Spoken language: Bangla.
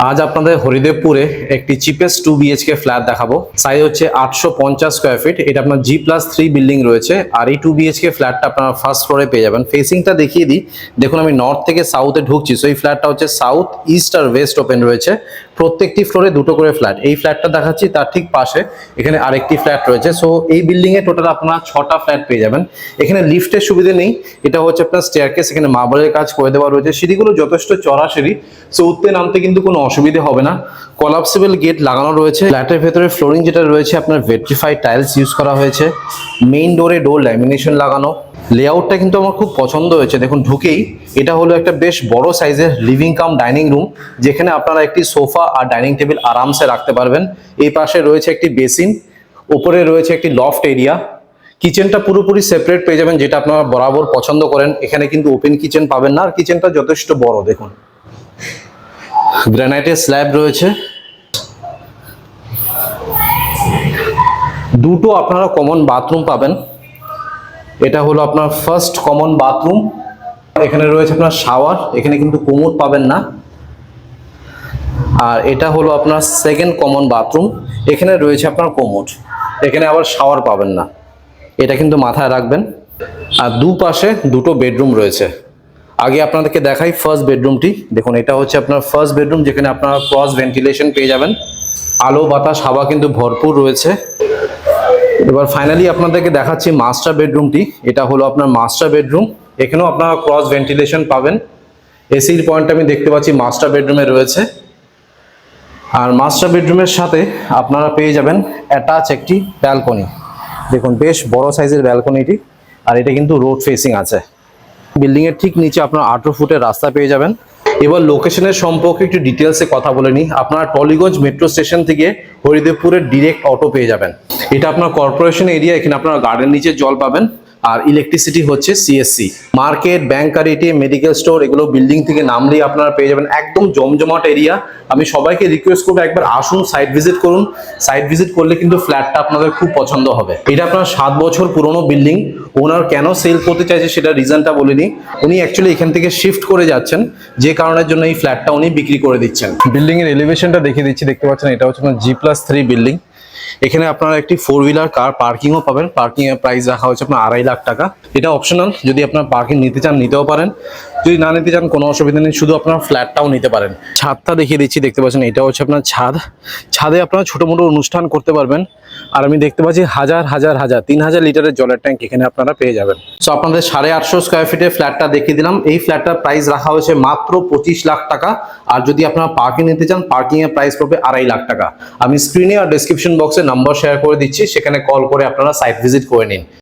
আজ আপনাদের হরিদেবপুরে একটি চিপেস্ট 2 বিএইচকে ফ্ল্যাট দেখাবো। সাইজ হচ্ছে 850 স্কোয়ার ফিট। এটা আপনার G+3 বিল্ডিং রয়েছে। আর এই 2 বিএইচকে ফ্ল্যাটটা আপনারা ফার্স্ট ফ্লোরে পেয়ে যাবেন। ফেসিংটা দেখিয়ে দিই। দেখুন আমি নর্থ থেকে সাউথে ঢুকছি, সো এই ফ্ল্যাটটা হচ্ছে সাউথ, ইস্ট আর ওয়েস্ট ওপেন রয়েছে। প্রত্যেকটি ফ্লোরে দুটো করে ফ্ল্যাট। এই ফ্ল্যাটটা দেখাচ্ছি, তার ঠিক পাশে এখানে আরেকটি ফ্ল্যাট রয়েছে। সো এই বিল্ডিং এ টোটাল আপনারা 6টা ফ্ল্যাট পেয়ে যাবেন। এখানে লিফটের সুবিধা নেই, এটা হচ্ছে আপনার স্টেয়ারকেস, এখানে মার্বেলের কাজ করে দেওয়া রয়েছে। সিঁড়িগুলো যথেষ্ট চড়া সিঁড়ি, সো উঠতে নামতে কিন্তু কোনো অসুবিধা হবে না। কলাপসিবল গেট লাগানো রয়েছে। ফ্ল্যাটের ভেতরে ফ্লোরিং যেটা রয়েছে আপনার ভেট্রিফাইড টাইলস ইউজ করা হয়েছে। মেইন ডোরে ডোর ল্যামিনেশন লাগানো। লেআউটটা কিন্তু আমার খুব পছন্দ হয়েছে। দেখুন ঢুকেই এটা হলো একটা বেশ বড় সাইজের লিভিং কাম ডাইনিং রুম, যেখানে আপনারা একটি সোফা আর ডাইনিং টেবিল আরামসে রাখতে পারবেন। এই পাশে রয়েছে একটি বেসিন, উপরে রয়েছে একটি লফট এরিয়া। কিচেনটা পুরোপুরি সেপারেট পেয়ে যাবেন, যেটা আপনারা বরাবর পছন্দ করেন। এখানে কিন্তু ওপেন কিচেন পাবেন না, আর কিচেনটা যথেষ্ট বড়। দেখুন গ্রানাইটের স্ল্যাব রয়েছে। দুটো আপনারা কমন বাথরুম পাবেন। এটা হলো আপনার ফার্স্ট কমন বাথরুম। এখানে রয়েছে আপনার শাওয়ার, এখানে কিন্তু কোমোড পাবেন না। আর এটা হলো আপনার সেকেন্ড কমন বাথরুম, এখানে রয়েছে আপনার কোমোড, এখানে আবার শাওয়ার পাবেন না, এটা কিন্তু মাথায় রাখবেন। আর দুপাশে দুটো বেডরুম রয়েছে। আগে আপনাদেরকে দেখাই ফার্স্ট বেডরুমটি। দেখুন এটা হচ্ছে আপনার ফার্স্ট বেডরুম, যেখানে আপনারা ক্রস ভেন্টিলেশন পেয়ে যাবেন। আলো বাতাস হাওয়া কিন্তু ভরপুর রয়েছে। এবার ফাইনালি আপনাদেরকে দেখাচ্ছি মাস্টার বেডরুমটি। এটা হলো আপনার মাস্টার বেডরুম, এখানেও আপনারা ক্রস ভেন্টিলেশন পাবেন। এসির পয়েন্ট আমি দেখতে পাচ্ছি মাস্টার বেডরুমে রয়েছে। আর মাস্টার বেডরুমের সাথে আপনারা পেয়ে যাবেন অ্যাটাচ একটি ব্যালকনি। দেখুন বেশ বড় সাইজের ব্যালকনিটি, আর এটা কিন্তু রোড ফেসিং আছে। বিল্ডিং এর ঠিক নিচে আপনার 18 ফুটের রাস্তা পেয়ে যাবেন। এবার লোকেশনের সম্পর্কে একটু ডিটেলসে কথা বলে নিই। আপনারা টলিগঞ্জ মেট্রো স্টেশন থেকে হরিদেবপুরের ডিরেক্ট অটো পেয়ে যাবেন। এটা আপনার কর্পোরেশন এরিয়া, এখানে আপনারা গার্ডেন নিচে জল পাবেন। আর ইলেকট্রিসিটি হচ্ছে সিএসসি। মার্কেট, ব্যাংক আর এটিএম, মেডিকেল স্টোর এগুলো বিল্ডিং থেকে নামলেই আপনারা পেয়ে যাবেন। একদম জমজমাট এরিয়া। আমি সবাইকে রিকোয়েস্ট করবো একবার আসুন, সাইট ভিজিট করুন। সাইট ভিজিট করলে কিন্তু ফ্ল্যাটটা আপনাদের খুব পছন্দ হবে। এটা আপনার 7 বছর পুরনো বিল্ডিং। ওনার কেন সেল করতে চাইছে সেটা রিজনটা বলিনি। উনি অ্যাকচুয়ালি এখান থেকে শিফট করে যাচ্ছেন, যে কারণের জন্য এই ফ্ল্যাটটা উনি বিক্রি করে দিচ্ছেন। বিল্ডিং এর এলিভেশনটা দেখিয়ে দিচ্ছি, দেখতে পাচ্ছেন এটা হচ্ছে আপনার G+3 বিল্ডিং। এখানে আপনারা একটি 4 হুইলার কার পার্কিংও পাবেন। পার্কিং এর প্রাইস রাখা হচ্ছে আপনার 2.5 লাখ টাকা। এটা অপশনাল, যদি আপনার পার্কিং নিতে চান নিতেও পারেন, যদি না নিতে চান কোনো অসুবিধা নেই, শুধু আপনার ফ্ল্যাটটাও নিতে পারেন। ছাদটা দেখিয়ে দিচ্ছি, দেখতে পাচ্ছেন এটা হচ্ছে আপনার ছাদ। ছাদে আপনারা ছোট মোটো অনুষ্ঠান করতে পারবেন। আর আমি দেখতে পাচ্ছি হাজার 3000 লিটারের জলের ট্যাঙ্ক এখানে আপনারা পেয়ে যাবেন। সো আপনাদের 850 স্কোয়ার ফিটের ফ্ল্যাটটা দেখিয়ে দিলাম। এই ফ্ল্যাটটার প্রাইস রাখা হয়েছে মাত্র 25 লাখ টাকা। আর যদি আপনারা পার্কিং নিতে চান, পার্কিং এর প্রাইস পড়বে 2.5 লাখ টাকা। আমি স্ক্রিনে আর ডেসক্রিপশন বক্সে নাম্বার শেয়ার করে দিচ্ছি, সেখানে কল করে আপনারা সাইট ভিজিট করে নিন।